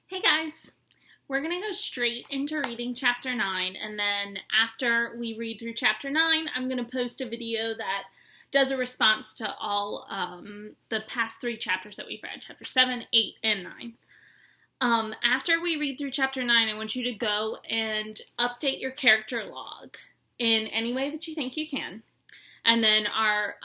Hey guys, we're going to go straight into reading chapter 9, and then after we read through chapter 9, I'm going to post a video that does a response to all the past 3 chapters that we've read, chapter 7, 8, and 9. After we read through chapter 9, I want you to go and update your character log in any way that you think you can. And then our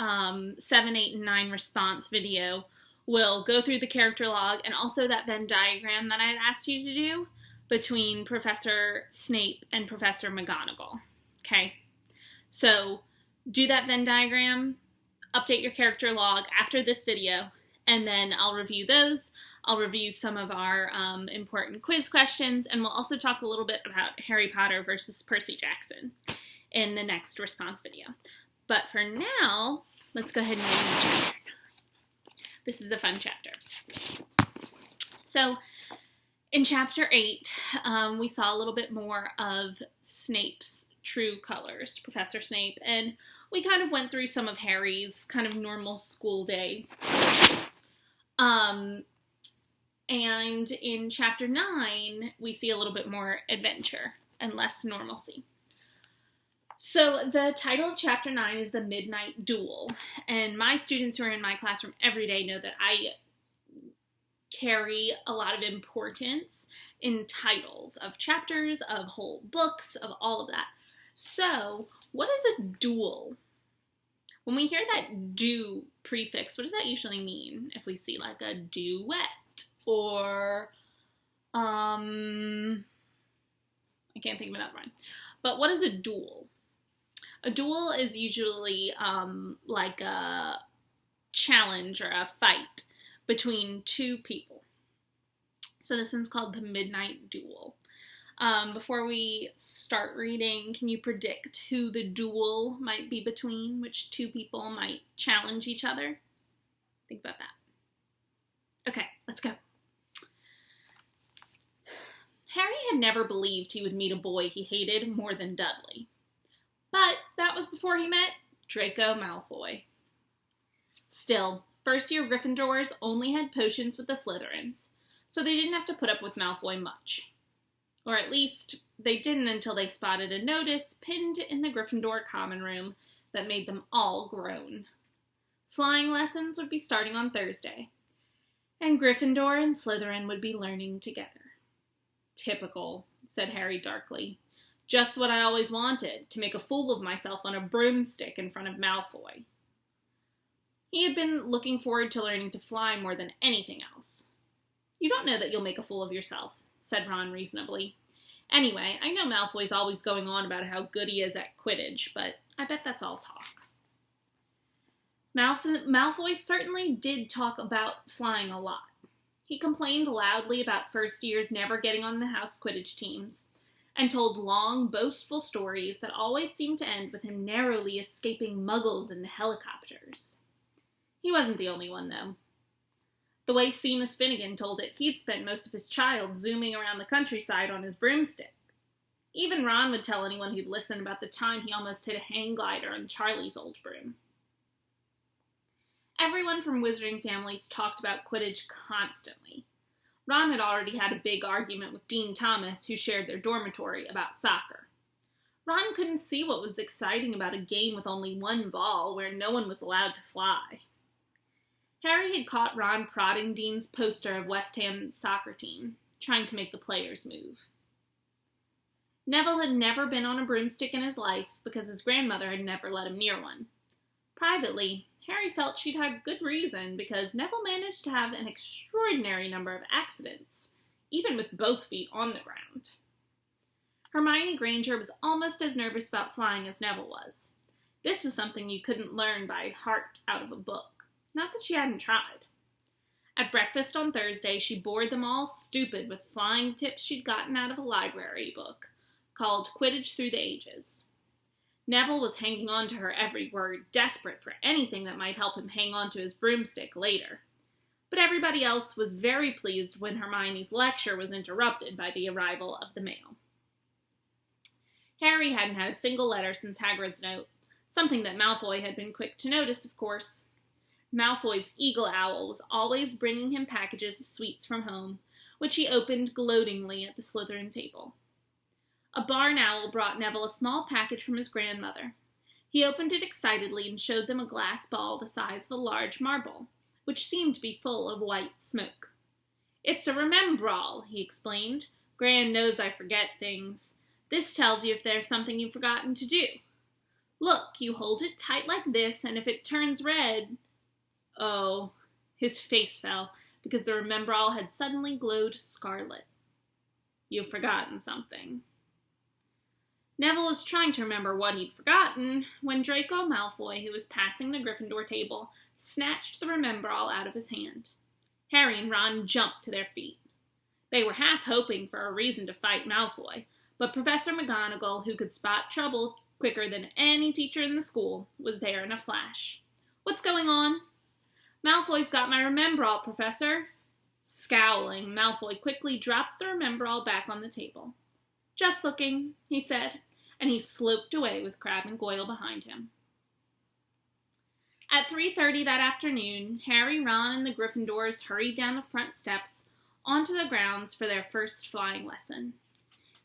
7, 8, and 9 response video will go through the character log and also that Venn diagram that I had asked you to do between Professor Snape and Professor McGonagall. Okay? So do that Venn diagram, update your character log after this video, and then I'll review those. I'll review some of our important quiz questions, and we'll also talk a little bit about Harry Potter versus Percy Jackson in the next response video. But for now, let's go ahead and read chapter 9. This is a fun chapter. So, in chapter 8, we saw a little bit more of Snape's true colors, Professor Snape, and we kind of went through some of Harry's kind of normal school day stuff. And in chapter 9, we see a little bit more adventure and less normalcy. So the title of chapter 9 is The Midnight Duel, and my students who are in my classroom every day know that I carry a lot of importance in titles of chapters, of whole books, of all of that. So, what is a duel? When we hear that "do" prefix, what does that usually mean? If we see like a duet or, I can't think of another one. But what is a duel? A duel is usually like a challenge or a fight between 2 people. So this one's called The Midnight Duel. Before we start reading, can you predict who the duel might be between? Which 2 people might challenge each other? Think about that. Okay, let's go. Harry had never believed he would meet a boy he hated more than Dudley. But that was before he met Draco Malfoy. Still, first-year Gryffindors only had potions with the Slytherins, so they didn't have to put up with Malfoy much. Or at least, they didn't until they spotted a notice pinned in the Gryffindor common room that made them all groan. Flying lessons would be starting on Thursday, and Gryffindor and Slytherin would be learning together. Typical, said Harry darkly. Just what I always wanted, to make a fool of myself on a broomstick in front of Malfoy. He had been looking forward to learning to fly more than anything else. You don't know that you'll make a fool of yourself, said Ron reasonably. Anyway, I know Malfoy's always going on about how good he is at Quidditch, but I bet that's all talk. Malfoy certainly did talk about flying a lot. He complained loudly about first years never getting on the house Quidditch teams, and told long, boastful stories that always seemed to end with him narrowly escaping muggles in helicopters. He wasn't the only one, though. The way Seamus Finnegan told it, he'd spent most of his child zooming around the countryside on his broomstick. Even Ron would tell anyone who'd listen about the time he almost hit a hang glider on Charlie's old broom. Everyone from Wizarding families talked about Quidditch constantly. Ron had already had a big argument with Dean Thomas, who shared their dormitory, about soccer. Ron couldn't see what was exciting about a game with only 1 ball where no one was allowed to fly. Harry had caught Ron prodding Dean's poster of West Ham's soccer team, trying to make the players move. Neville had never been on a broomstick in his life because his grandmother had never let him near one. Privately, Harry felt she'd had good reason because Neville managed to have an extraordinary number of accidents, even with both feet on the ground. Hermione Granger was almost as nervous about flying as Neville was. This was something you couldn't learn by heart out of a book, not that she hadn't tried. At breakfast on Thursday, she bored them all stupid with flying tips she'd gotten out of a library book called Quidditch Through the Ages. Neville was hanging on to her every word, desperate for anything that might help him hang on to his broomstick later. But everybody else was very pleased when Hermione's lecture was interrupted by the arrival of the mail. Harry hadn't had a single letter since Hagrid's note, something that Malfoy had been quick to notice, of course. Malfoy's eagle owl was always bringing him packages of sweets from home, which he opened gloatingly at the Slytherin table. A barn owl brought Neville a small package from his grandmother. He opened it excitedly and showed them a glass ball the size of a large marble, which seemed to be full of white smoke. "It's a Remembrall," he explained. "Gran knows I forget things. This tells you if there's something you've forgotten to do. Look, you hold it tight like this, and if it turns red—" Oh, his face fell, because the Remembrall had suddenly glowed scarlet. "You've forgotten something." Neville was trying to remember what he'd forgotten when Draco Malfoy, who was passing the Gryffindor table, snatched the Remembrall out of his hand. Harry and Ron jumped to their feet. They were half hoping for a reason to fight Malfoy, but Professor McGonagall, who could spot trouble quicker than any teacher in the school, was there in a flash. "What's going on?" "Malfoy's got my Remembrall, Professor." Scowling, Malfoy quickly dropped the Remembrall back on the table. "Just looking," he said, and he sloped away with Crabbe and Goyle behind him. At 3:30 that afternoon, Harry, Ron, and the Gryffindors hurried down the front steps onto the grounds for their first flying lesson.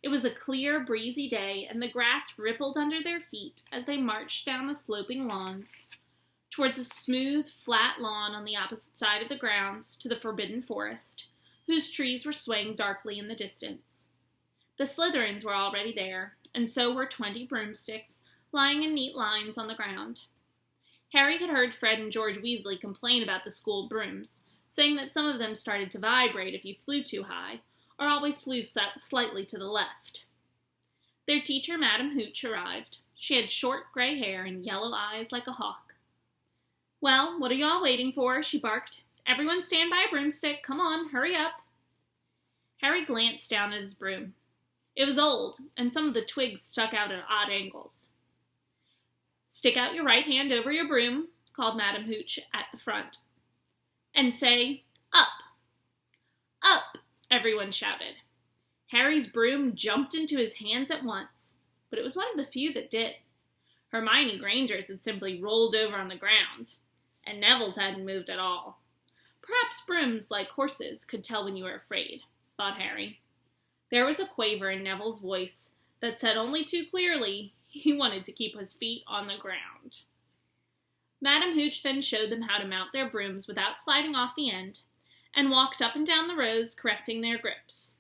It was a clear, breezy day, and the grass rippled under their feet as they marched down the sloping lawns towards a smooth, flat lawn on the opposite side of the grounds to the Forbidden Forest, whose trees were swaying darkly in the distance. The Slytherins were already there, and so were 20 broomsticks, lying in neat lines on the ground. Harry had heard Fred and George Weasley complain about the school brooms, saying that some of them started to vibrate if you flew too high, or always flew slightly to the left. Their teacher, Madam Hooch, arrived. She had short gray hair and yellow eyes like a hawk. "Well, what are you all waiting for?" she barked. "Everyone stand by a broomstick. Come on, hurry up." Harry glanced down at his broom. It was old, and some of the twigs stuck out at odd angles. "Stick out your right hand over your broom," called Madam Hooch at the front, "and say, 'Up!'" "Up!" everyone shouted. Harry's broom jumped into his hands at once, but it was one of the few that did. Hermione Granger's had simply rolled over on the ground, and Neville's hadn't moved at all. Perhaps brooms, like horses, could tell when you were afraid, thought Harry. There was a quaver in Neville's voice that said only too clearly he wanted to keep his feet on the ground. Madam Hooch then showed them how to mount their brooms without sliding off the end, and walked up and down the rows, correcting their grips.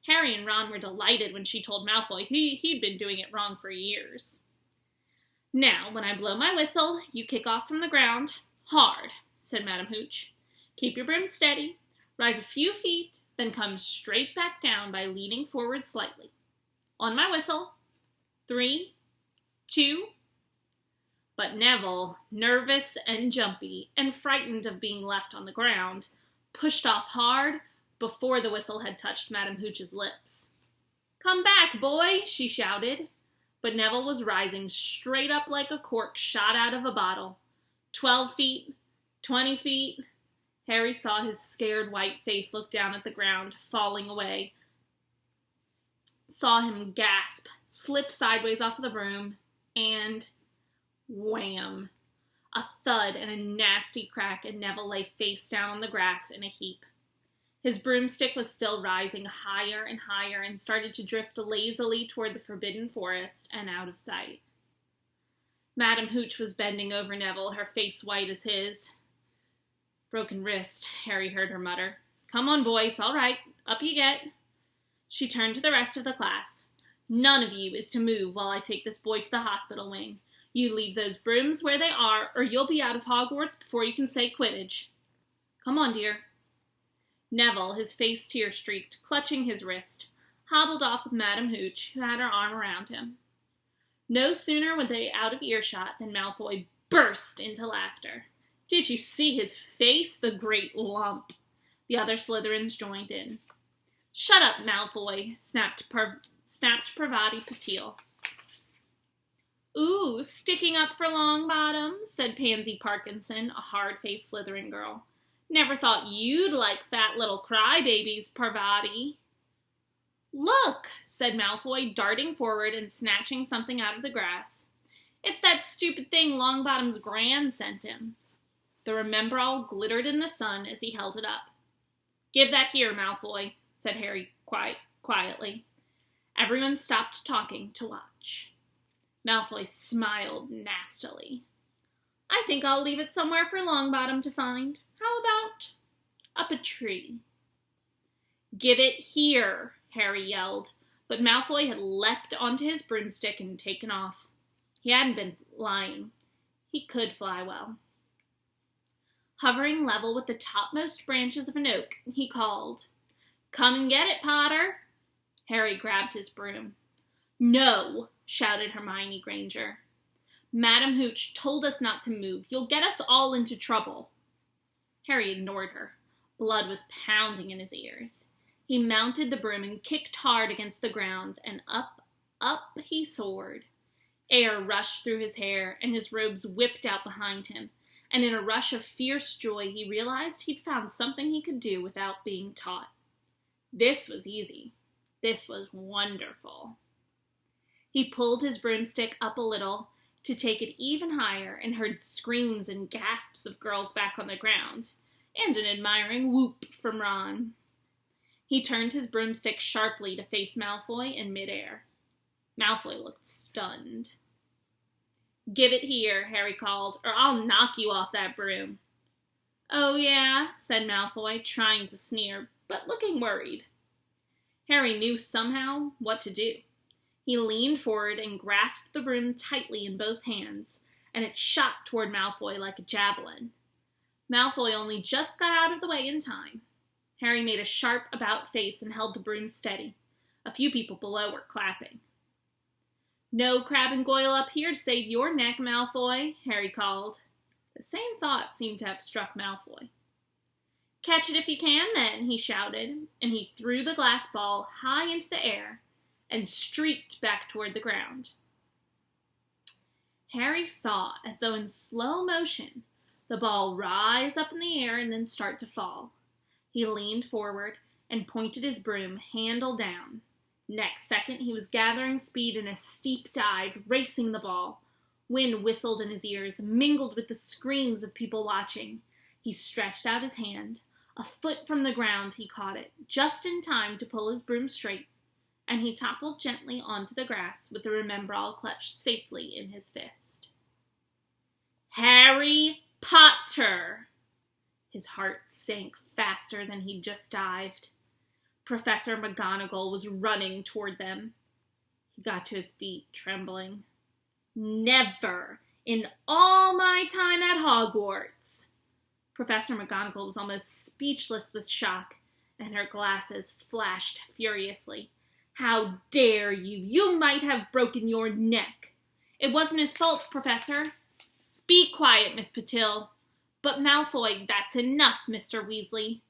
Harry and Ron were delighted when she told Malfoy he'd been doing it wrong for years. "Now, when I blow my whistle, you kick off from the ground, hard," said Madam Hooch. "Keep your broom steady, rise a few feet, then come straight back down by leaning forward slightly. On my whistle. 3, 2... But Neville, nervous and jumpy, and frightened of being left on the ground, pushed off hard before the whistle had touched Madam Hooch's lips. "Come back, boy!" she shouted. But Neville was rising straight up like a cork shot out of a bottle. 12 feet, 20 feet. Harry saw his scared white face look down at the ground, falling away. Saw him gasp, slip sideways off the broom, and wham! A thud and a nasty crack, and Neville lay face down on the grass in a heap. His broomstick was still rising higher and higher and started to drift lazily toward the Forbidden Forest and out of sight. Madam Hooch was bending over Neville, her face white as his. "Broken wrist," Harry heard her mutter. "Come on, boy, it's all right. Up you get." She turned to the rest of the class. "None of you is to move while I take this boy to the hospital wing. You leave those brooms where they are, or you'll be out of Hogwarts before you can say Quidditch. Come on, dear." Neville, his face tear-streaked, clutching his wrist, hobbled off with Madam Hooch, who had her arm around him. No sooner were they out of earshot than Malfoy burst into laughter. Did you see his face? The great lump. The other Slytherins joined in. "Shut up, Malfoy," snapped Parvati Patil. "Ooh, sticking up for Longbottom," said Pansy Parkinson, a hard-faced Slytherin girl. "Never thought you'd like fat little crybabies, Parvati." "Look," said Malfoy, darting forward and snatching something out of the grass. "It's that stupid thing Longbottom's Gran sent him." The Remembrall glittered in the sun as he held it up. "Give that here, Malfoy," said Harry quietly. Everyone stopped talking to watch. Malfoy smiled nastily. I think I'll leave it somewhere for Longbottom to find. How about up a tree? Give it here, Harry yelled, but Malfoy had leapt onto his broomstick and taken off. He hadn't been lying. He could fly well. Hovering level with the topmost branches of an oak, he called, Come and get it, Potter. Harry grabbed his broom. No, shouted Hermione Granger. Madam Hooch told us not to move. You'll get us all into trouble. Harry ignored her. Blood was pounding in his ears. He mounted the broom and kicked hard against the ground, and up he soared. Air rushed through his hair, and his robes whipped out behind him, and in a rush of fierce joy he realized he'd found something he could do without being taught. This was easy. This was wonderful. He pulled his broomstick up a little to take it even higher and heard screams and gasps of girls back on the ground, and an admiring whoop from Ron. He turned his broomstick sharply to face Malfoy in midair. Malfoy looked stunned. Give it here, Harry called, or I'll knock you off that broom. Oh, yeah, said Malfoy, trying to sneer, but looking worried. Harry knew somehow what to do. He leaned forward and grasped the broom tightly in both hands, and it shot toward Malfoy like a javelin. Malfoy only just got out of the way in time. Harry made a sharp about-face and held the broom steady. A few people below were clapping. No Crabbe and Goyle up here to save your neck, Malfoy, Harry called. The same thought seemed to have struck Malfoy. Catch it if you can, then, he shouted, and he threw the glass ball high into the air and streaked back toward the ground. Harry saw, as though in slow motion, the ball rise up in the air and then start to fall. He leaned forward and pointed his broom handle down. Next second, he was gathering speed in a steep dive, racing the ball. Wind whistled in his ears, mingled with the screams of people watching. He stretched out his hand. A foot from the ground, he caught it, just in time to pull his broom straight, and he toppled gently onto the grass with the Remembrall clutched safely in his fist. Harry Potter! His heart sank faster than he'd just dived. Professor McGonagall was running toward them. He got to his feet, trembling. Never in all my time at Hogwarts! Professor McGonagall was almost speechless with shock, and her glasses flashed furiously. How dare you! You might have broken your neck. It wasn't his fault, Professor. Be quiet, Miss Patil. But Malfoy, that's enough, Mr. Weasley.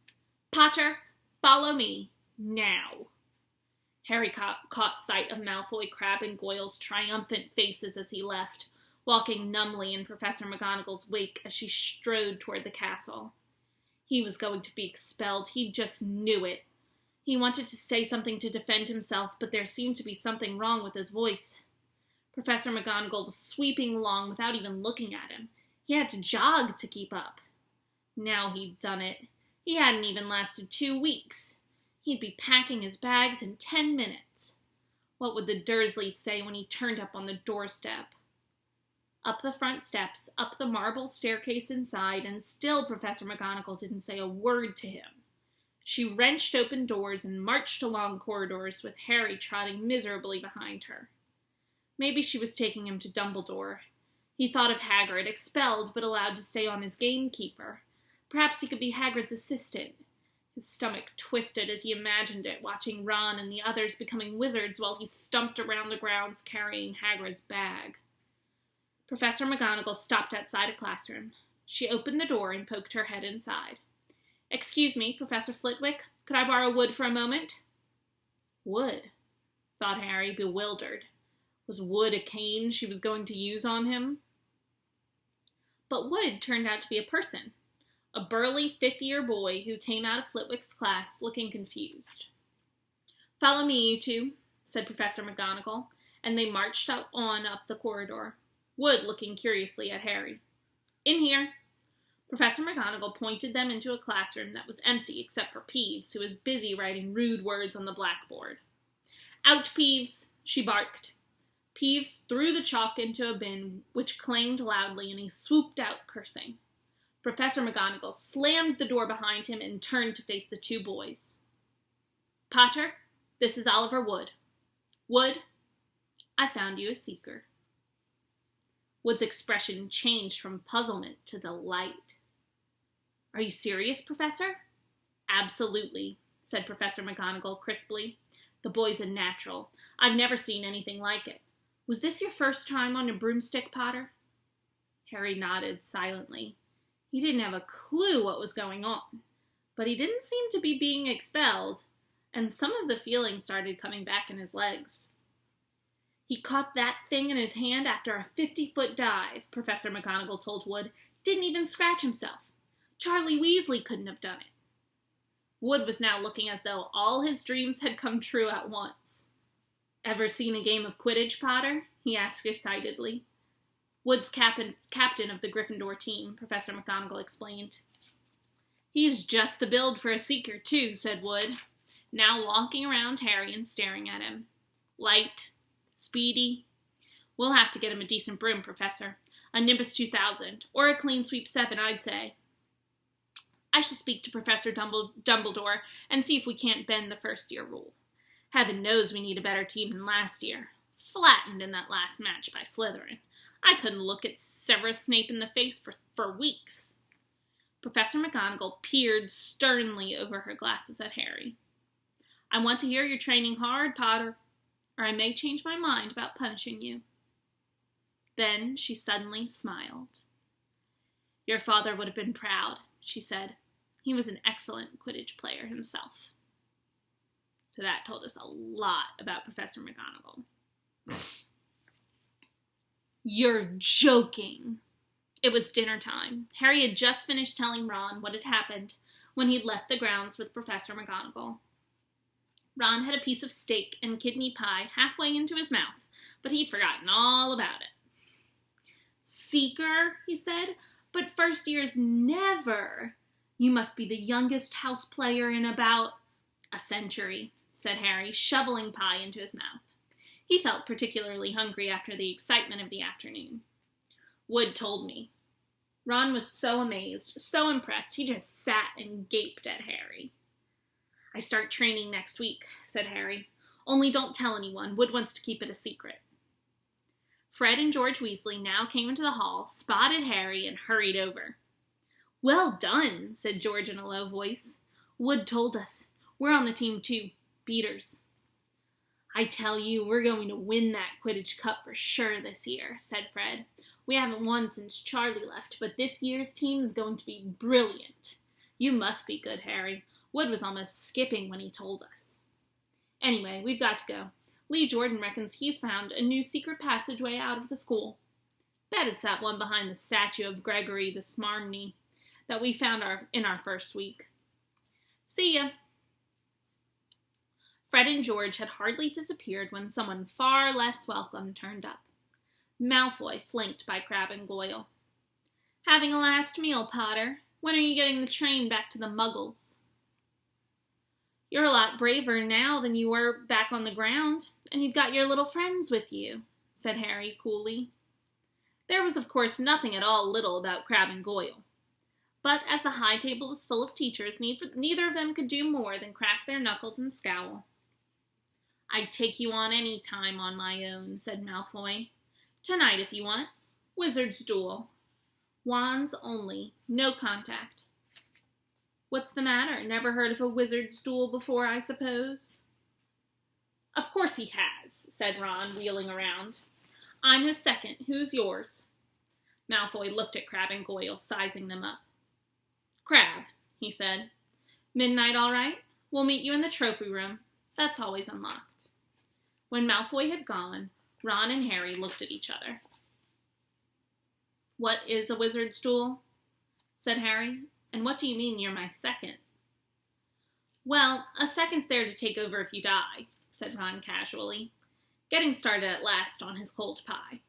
Potter, follow me. Now. Harry caught sight of Malfoy, Crabbe, and Goyle's triumphant faces as he left, walking numbly in Professor McGonagall's wake as she strode toward the castle. He was going to be expelled. He just knew it. He wanted to say something to defend himself, but there seemed to be something wrong with his voice. Professor McGonagall was sweeping along without even looking at him. He had to jog to keep up. Now he'd done it. He hadn't even lasted 2 weeks. He'd be packing his bags in 10 minutes. What would the Dursleys say when he turned up on the doorstep? Up the front steps, up the marble staircase inside, and still Professor McGonagall didn't say a word to him. She wrenched open doors and marched along corridors with Harry trotting miserably behind her. Maybe she was taking him to Dumbledore. He thought of Hagrid, expelled but allowed to stay on as gamekeeper. Perhaps he could be Hagrid's assistant. His stomach twisted as he imagined it, watching Ron and the others becoming wizards while he stumped around the grounds carrying Hagrid's bag. Professor McGonagall stopped outside a classroom. She opened the door and poked her head inside. Excuse me, Professor Flitwick, could I borrow wood for a moment? Wood, thought Harry, bewildered. Was wood a cane she was going to use on him? But Wood turned out to be a person, a burly fifth-year boy who came out of Flitwick's class looking confused. Follow me, you two, said Professor McGonagall, and they marched on up the corridor, Wood looking curiously at Harry. In here. Professor McGonagall pointed them into a classroom that was empty except for Peeves, who was busy writing rude words on the blackboard. "Out, Peeves!" she barked. Peeves threw the chalk into a bin, which clanged loudly, and he swooped out, cursing. Professor McGonagall slammed the door behind him and turned to face the two boys. "Potter, this is Oliver Wood. Wood, I found you a seeker." Wood's expression changed from puzzlement to delight. "Are you serious, Professor?" "Absolutely," said Professor McGonagall crisply. "The boy's a natural. I've never seen anything like it. Was this your first time on a broomstick, Potter?" Harry nodded silently. He didn't have a clue what was going on, but he didn't seem to be being expelled, and some of the feeling started coming back in his legs. "He caught that thing in his hand after a 50-foot dive," Professor McGonagall told Wood. "Didn't even scratch himself. Charlie Weasley couldn't have done it." Wood was now looking as though all his dreams had come true at once. "Ever seen a game of Quidditch, Potter?" he asked excitedly. "Wood's captain of the Gryffindor team," Professor McGonagall explained. "He's just the build for a seeker, too," said Wood, now walking around Harry and staring at him. "Light, speedy. We'll have to get him a decent broom, Professor. A Nimbus 2000, or a Clean Sweep 7, I'd say. I should speak to Professor Dumbledore and see if we can't bend the first-year rule. Heaven knows we need a better team than last year. Flattened in that last match by Slytherin. I couldn't look at Severus Snape in the face for weeks." Professor McGonagall peered sternly over her glasses at Harry. "I want to hear you're training hard, Potter, or I may change my mind about punishing you." Then she suddenly smiled. "Your father would have been proud," she said. "He was an excellent Quidditch player himself." So that told us a lot about Professor McGonagall. "You're joking." It was dinner time. Harry had just finished telling Ron what had happened when he'd left the grounds with Professor McGonagall. Ron had a piece of steak and kidney pie halfway into his mouth, but he'd forgotten all about it. "Seeker," he said, "but first years never. You must be the youngest house player in about—" "A century," said Harry, shoveling pie into his mouth. He felt particularly hungry after the excitement of the afternoon. "Wood told me." Ron was so amazed, so impressed, he just sat and gaped at Harry. "I start training next week," said Harry. "Only don't tell anyone. Wood wants to keep it a secret." Fred and George Weasley now came into the hall, spotted Harry, and hurried over. "Well done," said George in a low voice. "Wood told us. We're on the team too. Beaters." "I tell you, we're going to win that Quidditch Cup for sure this year," said Fred. "We haven't won since Charlie left, but this year's team is going to be brilliant. You must be good, Harry. Wood was almost skipping when he told us. Anyway, we've got to go. Lee Jordan reckons he's found a new secret passageway out of the school. Bet it's that one behind the statue of Gregory the Smarmney that we found in our first week. See ya." Fred and George had hardly disappeared when someone far less welcome turned up. Malfoy, flanked by Crabbe and Goyle. "Having a last meal, Potter? When are you getting the train back to the Muggles?" "You're a lot braver now than you were back on the ground, and you've got your little friends with you," said Harry coolly. There was, of course, nothing at all little about Crabbe and Goyle. But as the high table was full of teachers, neither of them could do more than crack their knuckles and scowl. "I'd take you on any time on my own," said Malfoy. "Tonight, if you want. Wizard's duel. Wands only. No contact." "What's the matter? Never heard of a wizard's duel before, I suppose?" "Of course he has," said Ron, wheeling around. "I'm his second. Who's yours?" Malfoy looked at Crabbe and Goyle, sizing them up. "Crabbe," he said. "Midnight all right? We'll meet you in the trophy room. That's always unlocked." When Malfoy had gone, Ron and Harry looked at each other. "What is a wizard's duel?" said Harry. "And what do you mean you're my second?" "Well, a second's there to take over if you die," said Ron casually, getting started at last on his cold pie.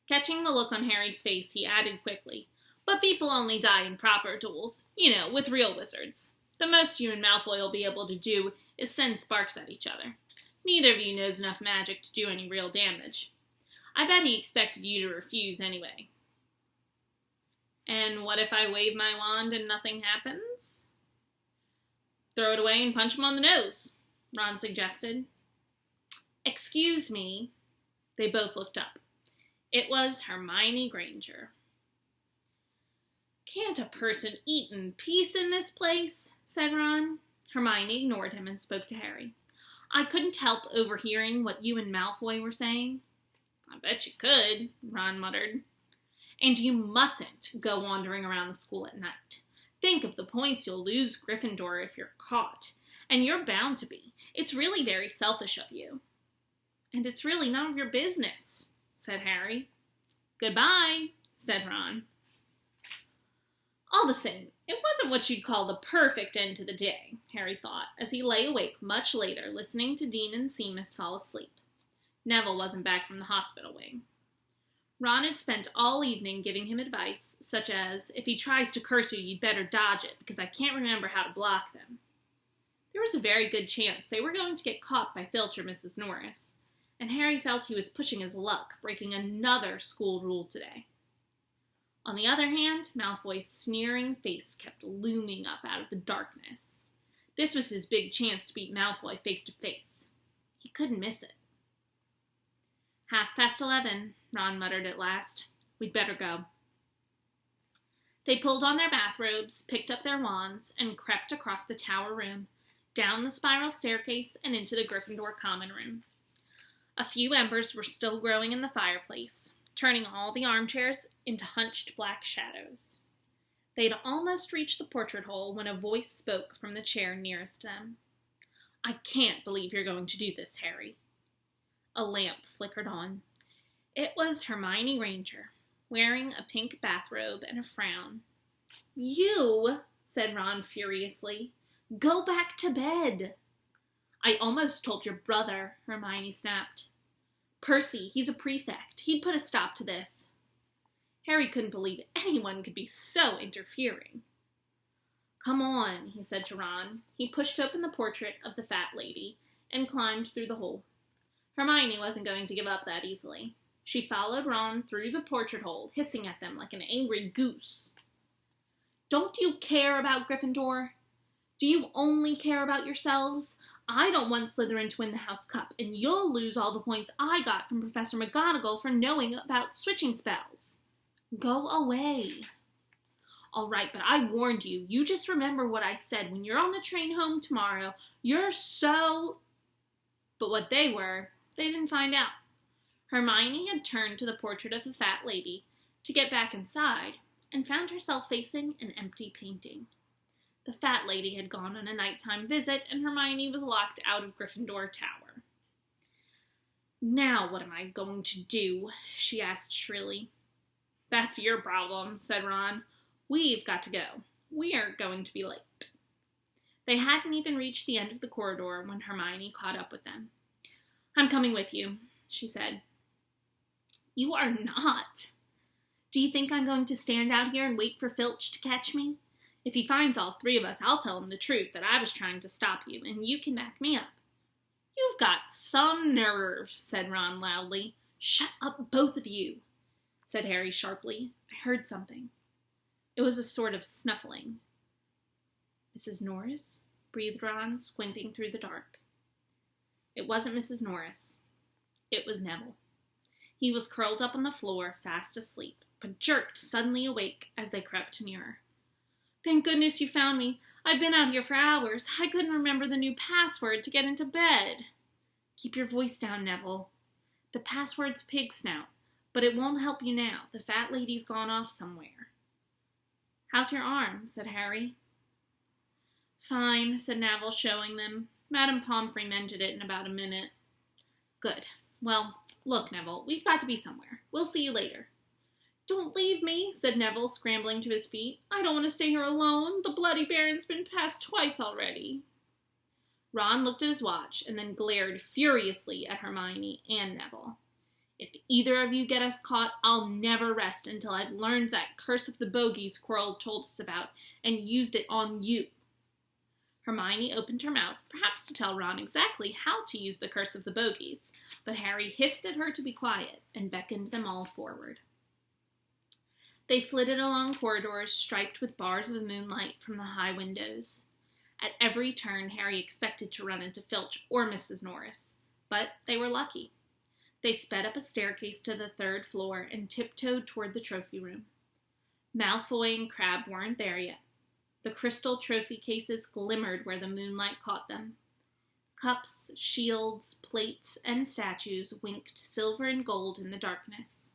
Catching the look on Harry's face, he added quickly, But people only die in proper duels, with real wizards. The most you and Malfoy will be able to do is send sparks at each other. Neither of you knows enough magic to do any real damage. I bet he expected you to refuse anyway. And what if I wave my wand and nothing happens? Throw it away and punch him on the nose, Ron suggested. Excuse me. They both looked up. It was Hermione Granger. Can't a person eat in peace in this place? Said Ron. Hermione ignored him and spoke to Harry. I couldn't help overhearing what you and Malfoy were saying. I bet you could, Ron muttered. And you mustn't go wandering around the school at night. Think of the points you'll lose Gryffindor if you're caught. And you're bound to be. It's really very selfish of you. And it's really none of your business, said Harry. Goodbye, said Ron. All the same, it wasn't what you'd call the perfect end to the day, Harry thought, as he lay awake much later listening to Dean and Seamus fall asleep. Neville wasn't back from the hospital wing. Ron had spent all evening giving him advice, such as, if he tries to curse you, you'd better dodge it, because I can't remember how to block them. There was a very good chance they were going to get caught by Filch or Mrs. Norris, and Harry felt he was pushing his luck, breaking another school rule today. On the other hand, Malfoy's sneering face kept looming up out of the darkness. This was his big chance to beat Malfoy face to face. He couldn't miss it. 11:30, Ron muttered at last. We'd better go. They pulled on their bathrobes, picked up their wands, and crept across the tower room, down the spiral staircase, and into the Gryffindor common room. A few embers were still growing in the fireplace, turning all the armchairs into hunched black shadows. They'd almost reached the portrait hole when a voice spoke from the chair nearest them. I can't believe you're going to do this, Harry. A lamp flickered on. It was Hermione Granger, wearing a pink bathrobe and a frown. You, said Ron furiously, go back to bed. I almost told your brother, Hermione snapped. Percy, he's a prefect. He'd put a stop to this. Harry couldn't believe anyone could be so interfering. Come on, he said to Ron. He pushed open the portrait of the fat lady and climbed through the hole. Hermione wasn't going to give up that easily. She followed Ron through the portrait hole, hissing at them like an angry goose. Don't you care about Gryffindor? Do you only care about yourselves? I don't want Slytherin to win the House Cup, and you'll lose all the points I got from Professor McGonagall for knowing about switching spells. Go away. All right, but I warned you. You just remember what I said. When you're on the train home tomorrow, you're so... But what they were, they didn't find out. Hermione had turned to the portrait of the fat lady to get back inside and found herself facing an empty painting. The fat lady had gone on a nighttime visit, and Hermione was locked out of Gryffindor Tower. Now what am I going to do? She asked shrilly. That's your problem, said Ron. We've got to go. We're going to be late. They hadn't even reached the end of the corridor when Hermione caught up with them. I'm coming with you, she said. You are not. Do you think I'm going to stand out here and wait for Filch to catch me? If he finds all three of us, I'll tell him the truth, that I was trying to stop you, and you can back me up. You've got some nerve, said Ron loudly. Shut up, both of you, said Harry sharply. I heard something. It was a sort of snuffling. Mrs. Norris? Breathed Ron, squinting through the dark. It wasn't Mrs. Norris. It was Neville. He was curled up on the floor, fast asleep, but jerked suddenly awake as they crept nearer. Thank goodness you found me. I've been out here for hours. I couldn't remember the new password to get into bed. Keep your voice down, Neville. The password's Pig Snout, but it won't help you now. The fat lady's gone off somewhere. How's your arm? Said Harry. Fine, said Neville, showing them. Madame Pomfrey mended it in about a minute. Good. Well, look, Neville, we've got to be somewhere. We'll see you later. Don't leave me, said Neville, scrambling to his feet. I don't want to stay here alone. The Bloody Baron's been passed twice already. Ron looked at his watch and then glared furiously at Hermione and Neville. If either of you get us caught, I'll never rest until I've learned that curse of the bogies Quirrell told us about and used it on you." Hermione opened her mouth, perhaps to tell Ron exactly how to use the curse of the bogies, but Harry hissed at her to be quiet and beckoned them all forward. They flitted along corridors striped with bars of moonlight from the high windows. At every turn, Harry expected to run into Filch or Mrs. Norris, but they were lucky. They sped up a staircase to the 3rd floor and tiptoed toward the trophy room. Malfoy and Crabbe weren't there yet. The crystal trophy cases glimmered where the moonlight caught them. Cups, shields, plates, and statues winked silver and gold in the darkness.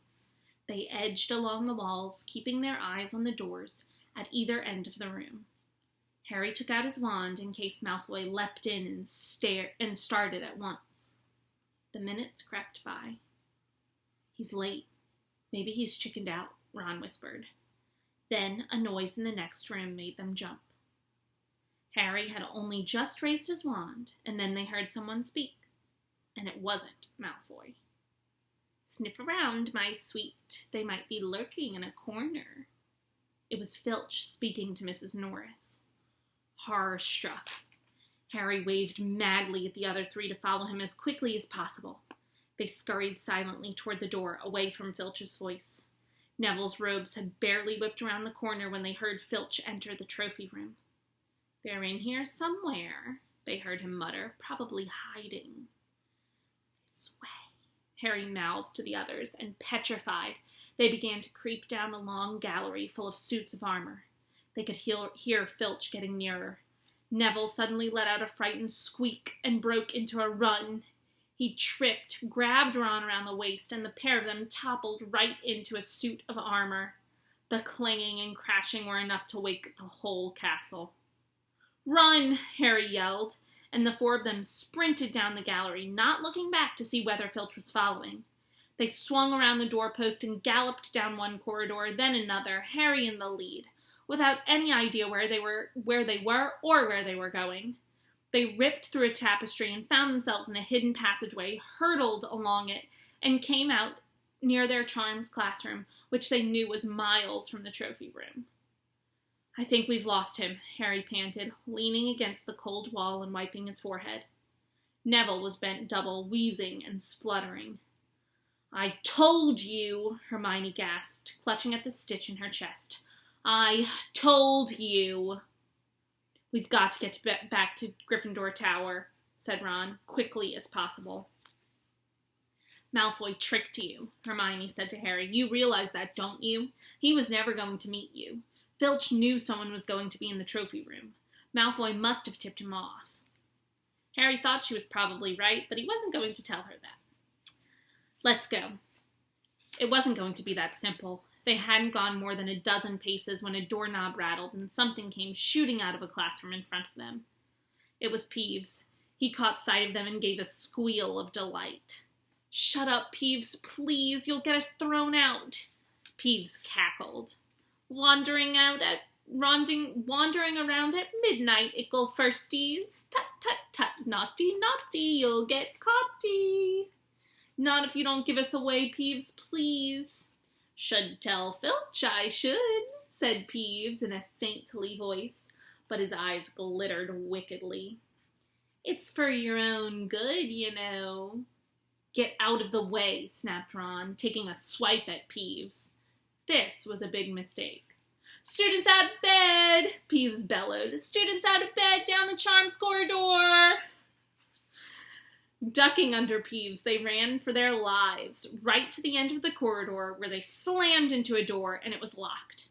They edged along the walls, keeping their eyes on the doors at either end of the room. Harry took out his wand in case Malfoy leapt in and started at once. The minutes crept by. "He's late. Maybe he's chickened out," Ron whispered. Then a noise in the next room made them jump. Harry had only just raised his wand, and then they heard someone speak, and it wasn't Malfoy. "Sniff around, my sweet. They might be lurking in a corner." It was Filch speaking to Mrs. Norris. Horror struck. Harry waved madly at the other 3 to follow him as quickly as possible. They scurried silently toward the door, away from Filch's voice. Neville's robes had barely whipped around the corner when they heard Filch enter the trophy room. "They're in here somewhere," they heard him mutter, "probably hiding." "This way," Harry mouthed to the others, and petrified, they began to creep down a long gallery full of suits of armor. They could hear Filch getting nearer. Neville suddenly let out a frightened squeak and broke into a run. He tripped, grabbed Ron around the waist, and the pair of them toppled right into a suit of armor. The clanging and crashing were enough to wake the whole castle. "Run!" Harry yelled, and the 4 of them sprinted down the gallery, not looking back to see whether Filch was following. They swung around the doorpost and galloped down one corridor, then another, Harry in the lead, without any idea where they were or where they were going. They ripped through a tapestry and found themselves in a hidden passageway, hurtled along it, and came out near their Charms classroom, which they knew was miles from the trophy room. "I think we've lost him," Harry panted, leaning against the cold wall and wiping his forehead. Neville was bent double, wheezing and spluttering. "I told you," Hermione gasped, clutching at the stitch in her chest. "I told you." "We've got to get back to Gryffindor Tower," said Ron, quickly as possible. "Malfoy tricked you," Hermione said to Harry. "You realize that, don't you? He was never going to meet you. Filch knew someone was going to be in the trophy room. Malfoy must have tipped him off." Harry thought she was probably right, but he wasn't going to tell her that. "Let's go." It wasn't going to be that simple. They hadn't gone more than a dozen paces when a doorknob rattled and something came shooting out of a classroom in front of them. It was Peeves. He caught sight of them and gave a squeal of delight. "Shut up, Peeves, please. You'll get us thrown out." Peeves cackled. Wandering around at midnight, ickle firsties. Tut, tut, tut, naughty, naughty, you'll get caughty. "Not if you don't give us away, Peeves, please." "Should tell Filch, I should," said Peeves in a saintly voice, but his eyes glittered wickedly. "It's for your own good, you know." "Get out of the way," snapped Ron, taking a swipe at Peeves. This was a big mistake. "Students out of bed!" Peeves bellowed. "Students out of bed, down the Charms corridor!" Ducking under Peeves, they ran for their lives, right to the end of the corridor, where they slammed into a door, and it was locked.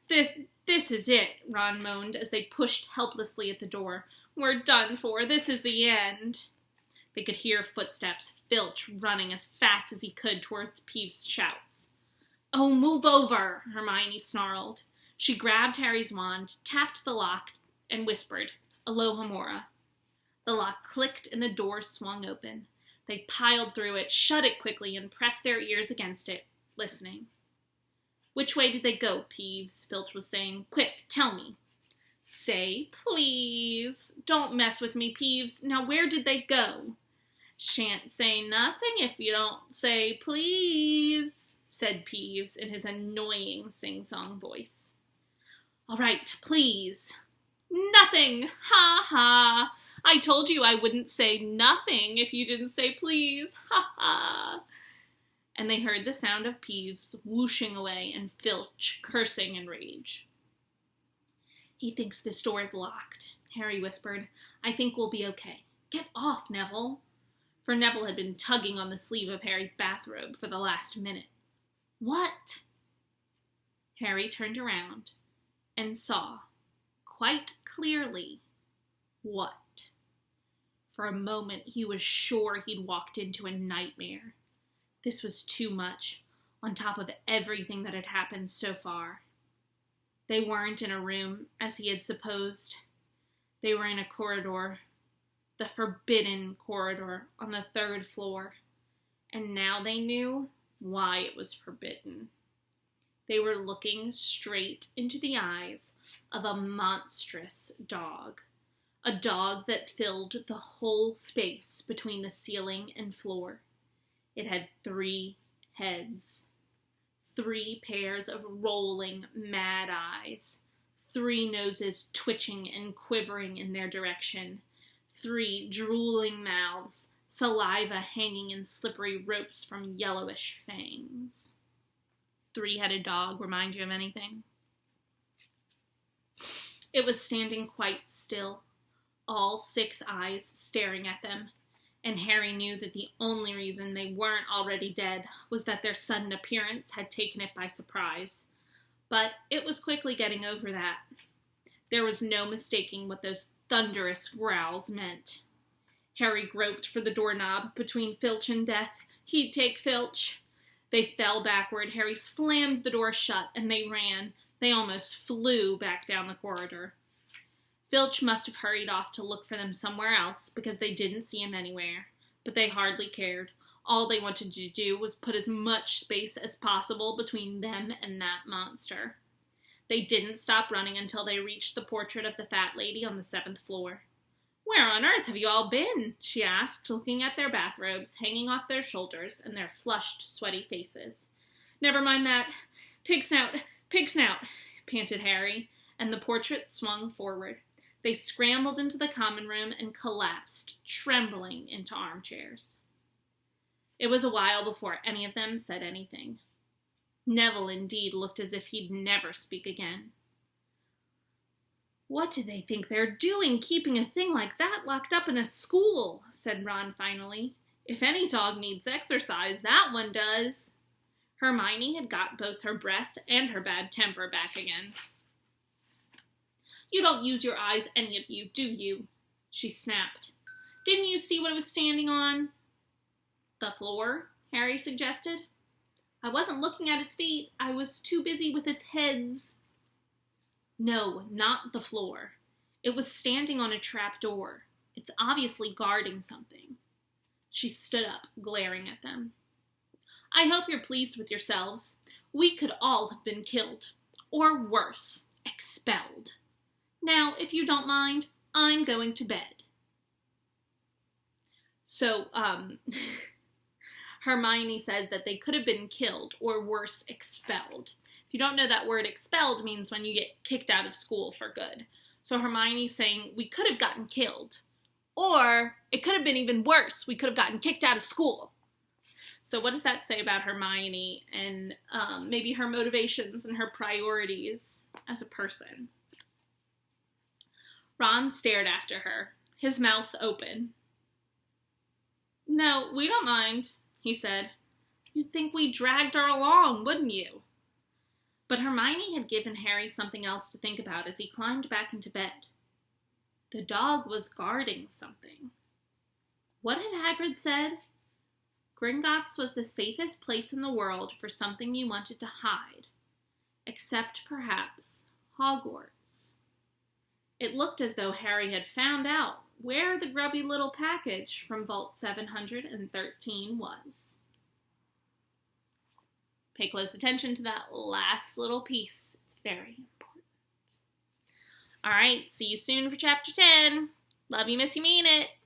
This is it," Ron moaned as they pushed helplessly at the door. "We're done for. This is the end." They could hear footsteps, Filch running as fast as he could towards Peeves' shouts. "Oh, move over," Hermione snarled. She grabbed Harry's wand, tapped the lock, and whispered, "Alohomora." The lock clicked and the door swung open. They piled through it, shut it quickly, and pressed their ears against it, listening. "Which way did they go, Peeves?" Filch was saying. "Quick, tell me." "Say, please. Don't mess with me, Peeves. Now where did they go?" "Shan't say nothing if you don't say please," said Peeves in his annoying sing-song voice. "All right, please." "Nothing! Ha ha! I told you I wouldn't say nothing if you didn't say please. Ha ha!" And they heard the sound of Peeves whooshing away and Filch cursing in rage. "He thinks this door is locked," Harry whispered. "I think we'll be okay. Get off, Neville." For Neville had been tugging on the sleeve of Harry's bathrobe for the last minute. "What?" Harry turned around and saw, quite clearly, what? For a moment he was sure he'd walked into a nightmare. This was too much, on top of everything that had happened so far. They weren't in a room, as he had supposed. They were in a corridor, the forbidden corridor on the 3rd floor, and now they knew why it was forbidden. They were looking straight into the eyes of a monstrous dog, a dog that filled the whole space between the ceiling and floor. It had 3 heads, 3 pairs of rolling, mad eyes, 3 noses twitching and quivering in their direction, 3 drooling mouths, saliva hanging in slippery ropes from yellowish fangs. 3-headed dog remind you of anything? It was standing quite still, all 6 eyes staring at them, and Harry knew that the only reason they weren't already dead was that their sudden appearance had taken it by surprise. But it was quickly getting over that. There was no mistaking what those thunderous growls meant. Harry groped for the doorknob between Filch and death. He'd take Filch. They fell backward. Harry slammed the door shut, and they ran. They almost flew back down the corridor. Filch must have hurried off to look for them somewhere else, because they didn't see him anywhere. But they hardly cared. All they wanted to do was put as much space as possible between them and that monster. They didn't stop running until they reached the portrait of the fat lady on the 7th floor. "Where on earth have you all been?" she asked, looking at their bathrobes hanging off their shoulders and their flushed, sweaty faces. "Never mind that. Pig snout, panted Harry, and the portrait swung forward. They scrambled into the common room and collapsed, trembling, into armchairs. It was a while before any of them said anything. Neville, indeed, looked as if he'd never speak again. "What do they think they're doing, keeping a thing like that locked up in a school?" said Ron finally. "If any dog needs exercise, that one does." Hermione had got both her breath and her bad temper back again. "You don't use your eyes, any of you, do you?" she snapped. "Didn't you see what it was standing on?" "The floor," Harry suggested. "I wasn't looking at its feet. I was too busy with its heads." "No, not the floor. It was standing on a trap door. It's obviously guarding something." She stood up, glaring at them. "I hope you're pleased with yourselves. We could all have been killed. Or worse, expelled. Now, if you don't mind, I'm going to bed." So, Hermione says that they could have been killed, or worse, expelled. If you don't know, that word expelled means when you get kicked out of school for good. So Hermione's saying, we could have gotten killed. Or, it could have been even worse, we could have gotten kicked out of school. So what does that say about Hermione and maybe her motivations and her priorities as a person? Ron stared after her, his mouth open. "No, we don't mind," he said. "You'd think we dragged her along, wouldn't you?" But Hermione had given Harry something else to think about as he climbed back into bed. The dog was guarding something. What had Hagrid said? Gringotts was the safest place in the world for something you wanted to hide, except perhaps Hogwarts. It looked as though Harry had found out where the grubby little package from Vault 713 was. Pay close attention to that last little piece. It's very important. All right, see you soon for Chapter 10. Love you, miss you, mean it.